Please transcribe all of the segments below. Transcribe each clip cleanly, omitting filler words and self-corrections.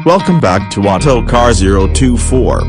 Welcome back to Autocar 024.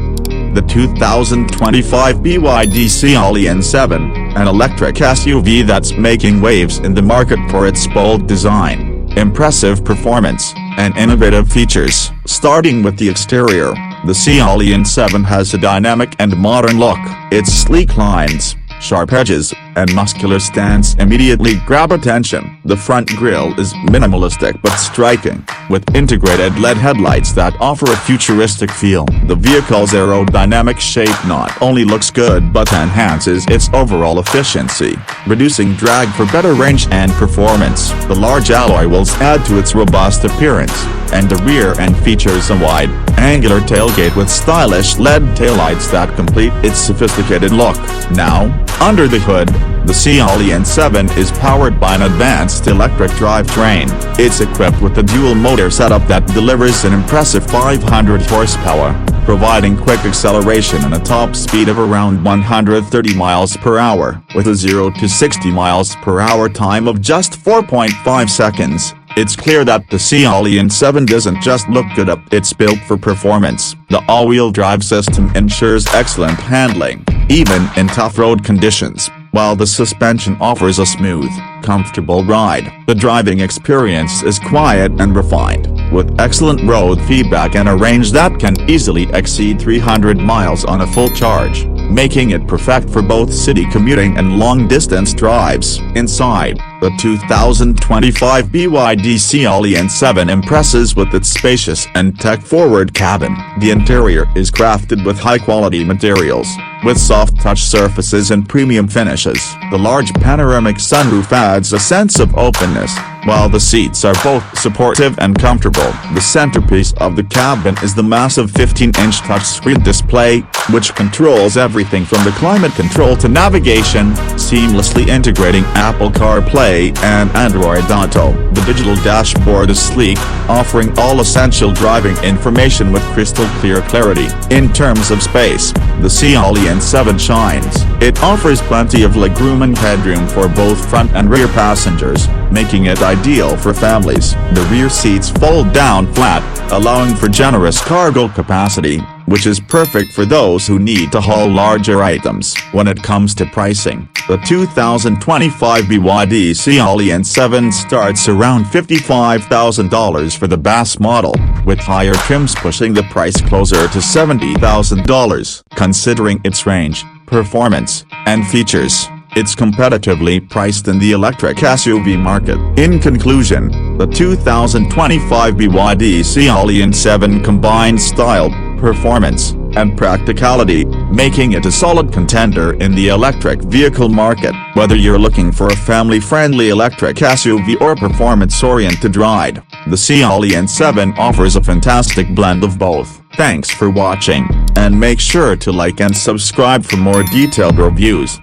The 2025 BYD Sealion 7, an electric SUV that's making waves in the market for its bold design, impressive performance, and innovative features. Starting with the exterior, the Sealion 7 has a dynamic and modern look. Its sleek lines, sharp edges, and muscular stance immediately grab attention. The front grille is minimalistic but striking, with integrated LED headlights that offer a futuristic feel. The vehicle's aerodynamic shape not only looks good but enhances its overall efficiency, reducing drag for better range and performance. The large alloy wheels add to its robust appearance, and the rear end features a wide, angular tailgate with stylish LED taillights that complete its sophisticated look. Now, under the hood, the Sealion 7 is powered by an advanced electric drivetrain. It's equipped with a dual-motor setup that delivers an impressive 500 horsepower, providing quick acceleration and a top speed of around 130 miles per hour, with a 0 to 60 miles per hour time of just 4.5 seconds. It's clear that the Sealion 7 doesn't just look good, it's built for performance. The all-wheel drive system ensures excellent handling, even in tough road conditions, while the suspension offers a smooth, comfortable ride. The driving experience is quiet and refined, with excellent road feedback and a range that can easily exceed 300 miles on a full charge, making it perfect for both city commuting and long-distance drives. Inside, the 2025 BYD Sealion 7 impresses with its spacious and tech-forward cabin. The interior is crafted with high-quality materials, with soft-touch surfaces and premium finishes. The large panoramic sunroof adds a sense of openness, while the seats are both supportive and comfortable. The centerpiece of the cabin is the massive 15-inch touchscreen display, which controls everything from the climate control to navigation, seamlessly integrating Apple CarPlay and Android Auto. The digital dashboard is sleek, offering all essential driving information with crystal clear clarity. In terms of space, the Sealion 7 shines. It offers plenty of legroom and headroom for both front and rear passengers, making it ideal for families. The rear seats fold down flat, allowing for generous cargo capacity, which is perfect for those who need to haul larger items. When it comes to pricing, the 2025 BYD Sealion 7 starts around $55,000 for the base model, with higher trims pushing the price closer to $70,000. Considering its range, performance, and features, it's competitively priced in the electric SUV market. In conclusion, the 2025 BYD Sealion 7 combines style, performance, and practicality, making it a solid contender in the electric vehicle market. Whether you're looking for a family-friendly electric SUV or performance-oriented ride, the Sealion 7 offers a fantastic blend of both. Thanks for watching, and make sure to like and subscribe for more detailed reviews.